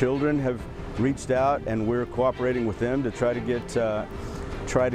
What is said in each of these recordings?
children have reached out, and we're cooperating with them to try to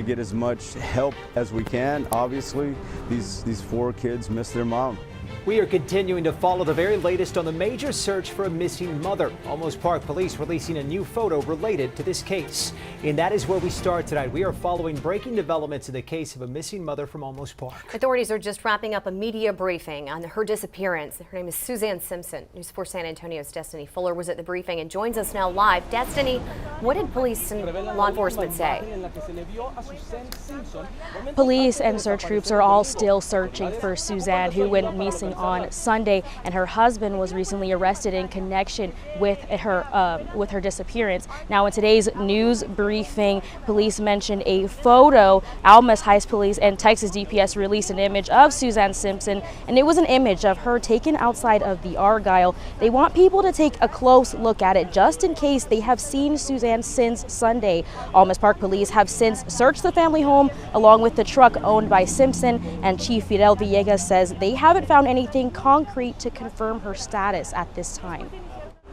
get as much help as we can. Obviously, these 4 kids miss their mom. We are continuing to follow the very latest on the major search for a missing mother. Olmos Park police releasing a new photo related to this case. And that is where we start tonight. We are following breaking developments in the case of a missing mother from Olmos Park. Authorities are just wrapping up a media briefing on her disappearance. Her name is Suzanne Simpson. News 4 San Antonio's Destiny Fuller was at the briefing and joins us now live. Destiny, what did police and law enforcement say? Police and search groups are all still searching for Suzanne, who went missing on Sunday, and her husband was recently arrested in connection with her disappearance. Now, in today's news briefing, police mentioned a photo. Olmos Heights Police and Texas DPS released an image of Suzanne Simpson, and it was an image of her taken outside of the Argyle. They want people to take a close look at it just in case they have seen Suzanne since Sunday. Olmos Park Police have since searched the family home along with the truck owned by Simpson, and Chief Fidel Villegas says they haven't found anything concrete to confirm her status at this time.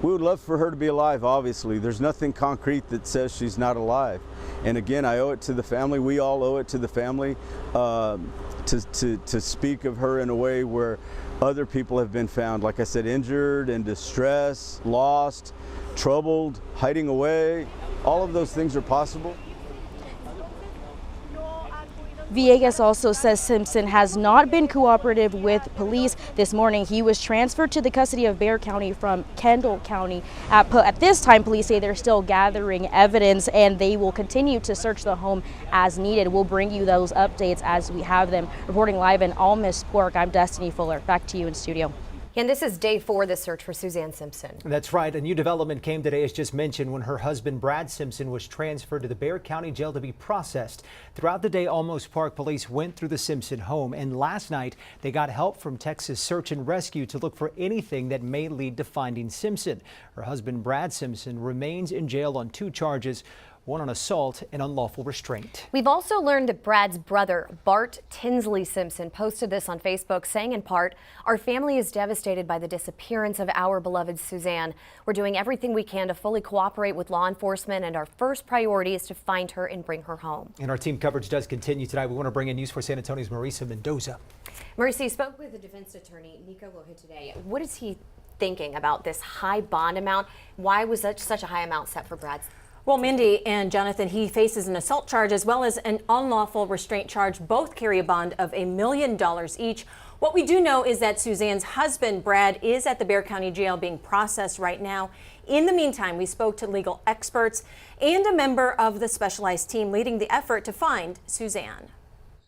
We would love for her to be alive, obviously. There's nothing concrete that says she's not alive. And again, I owe it to the family. We all owe it to the family to speak of her in a way where other people have been found, like I said, injured, in distress, lost, troubled, hiding away. All of those things are possible. Villegas also says Simpson has not been cooperative with police. This morning, he was transferred to the custody of Bexar County from Kendall County. At this time, police say they're still gathering evidence, and they will continue to search the home as needed. We'll bring you those updates as we have them. Reporting live in Olmos Park, I'm Destiny Fuller. Back to you in studio. And this is day 4 of the search for Suzanne Simpson. That's right. A new development came today, as just mentioned, when her husband, Brad Simpson, was transferred to the Bexar County Jail to be processed. Throughout the day, Olmos Park police went through the Simpson home, and last night they got help from Texas Search and Rescue to look for anything that may lead to finding Simpson. Her husband, Brad Simpson, remains in jail on 2 charges. One on assault and unlawful restraint. We've also learned that Brad's brother, Bart Tinsley Simpson, posted this on Facebook, saying in part, "Our family is devastated by the disappearance of our beloved Suzanne. We're doing everything we can to fully cooperate with law enforcement, and our first priority is to find her and bring her home." And our team coverage does continue tonight. We want to bring in News 4 San Antonio's Marisa Mendoza. Marisa, you spoke with the defense attorney, Nico Lohit, today. What is he thinking about this high bond amount? Why was such a high amount set for Brad's? Well, Mindy and Jonathan, he faces an assault charge as well as an unlawful restraint charge. Both carry a bond of $1 million each. What we do know is that Suzanne's husband, Brad, is at the Bexar County Jail being processed right now. In the meantime, we spoke to legal experts and a member of the specialized team leading the effort to find Suzanne.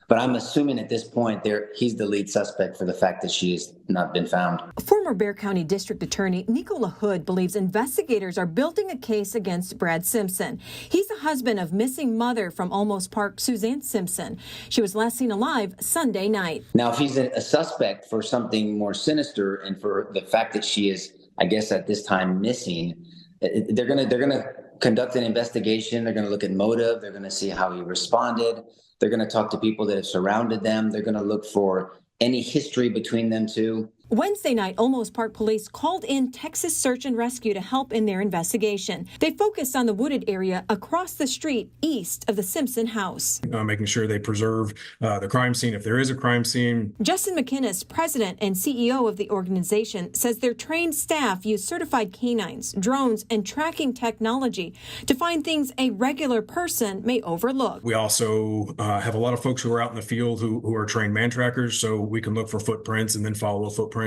But I'm assuming at this point he's the lead suspect for the fact that she has not been found. Former Bexar County District Attorney Nico Lohit believes investigators are building a case against Brad Simpson. He's the husband of missing mother from Olmos Park, Suzanne Simpson. She was last seen alive Sunday night. Now, if he's a suspect for something more sinister and for the fact that she is, I guess at this time, missing, they're gonna conduct an investigation. They're gonna look at motive. They're gonna see how he responded. They're going to talk to people that have surrounded them. They're going to look for any history between them two. Wednesday night, Olmos Park police called in Texas Search and Rescue to help in their investigation. They focused on the wooded area across the street east of the Simpson house. Making sure they preserve the crime scene if there is a crime scene. Justin McInnes, president and CEO of the organization, says their trained staff use certified canines, drones, and tracking technology to find things a regular person may overlook. We also have a lot of folks who are out in the field who are trained man trackers, so we can look for footprints and then follow a footprint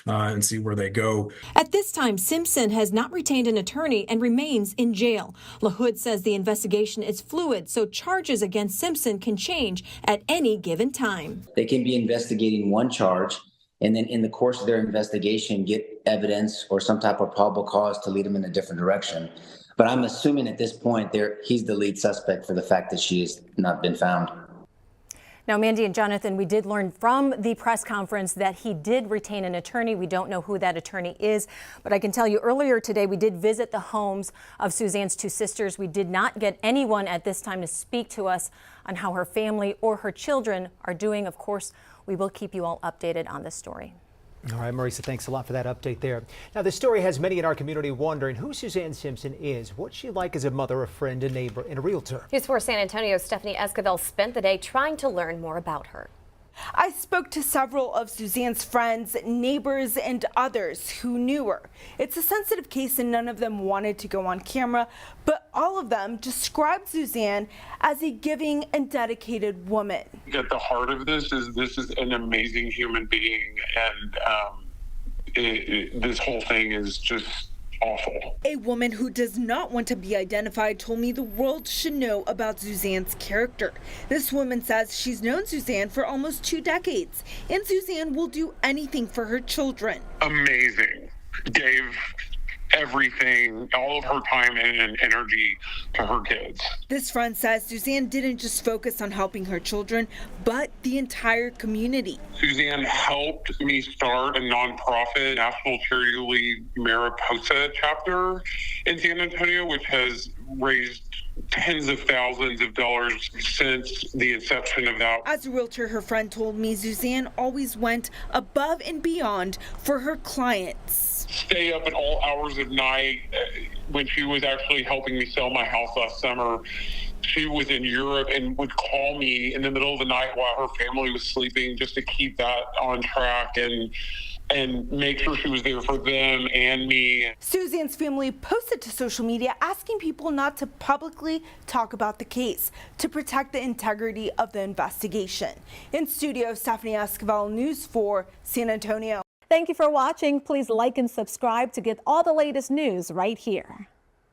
and see where they go. At this time, Simpson has not retained an attorney and remains in jail. LaHood says the investigation is fluid, so charges against Simpson can change at any given time. They can be investigating one charge and then in the course of their investigation get evidence or some type of probable cause to lead them in a different direction. But I'm assuming at this point he's the lead suspect for the fact that she has not been found. Now, Mandy and Jonathan, we did learn from the press conference that he did retain an attorney. We don't know who that attorney is, but I can tell you earlier today we did visit the homes of Suzanne's 2 sisters. We did not get anyone at this time to speak to us on how her family or her children are doing. Of course, we will keep you all updated on this story. All right, Marisa, thanks a lot for that update there. Now, this story has many in our community wondering who Suzanne Simpson is, what's she like as a mother, a friend, a neighbor, and a realtor. News 4 San Antonio's Stephanie Esquivel spent the day trying to learn more about her. I spoke to several of Suzanne's friends, neighbors, and others who knew her. It's a sensitive case and none of them wanted to go on camera, but all of them described Suzanne as a giving and dedicated woman. At the heart of this is an amazing human being, and this whole thing is just awful. A woman who does not want to be identified told me the world should know about Suzanne's character. This woman says she's known Suzanne for almost 2 decades, and Suzanne will do anything for her children. Amazing. Gave everything, all of her time and energy to her kids. This friend says Suzanne didn't just focus on helping her children, but the entire community. Suzanne helped me start a nonprofit, National Charity League Mariposa chapter in San Antonio, which has raised tens of thousands of dollars since the inception of that. As a realtor, her friend told me Suzanne always went above and beyond for her clients. Stay up at all hours of night. When she was actually helping me sell my house last summer, she was in Europe and would call me in the middle of the night while her family was sleeping just to keep that on track and make sure she was there for them and me. Suzanne's family posted to social media asking people not to publicly talk about the case to protect the integrity of the investigation. In studio, Stephanie Esquivel, News 4 San Antonio. Thank you for watching. Please like and subscribe to get all the latest news right here.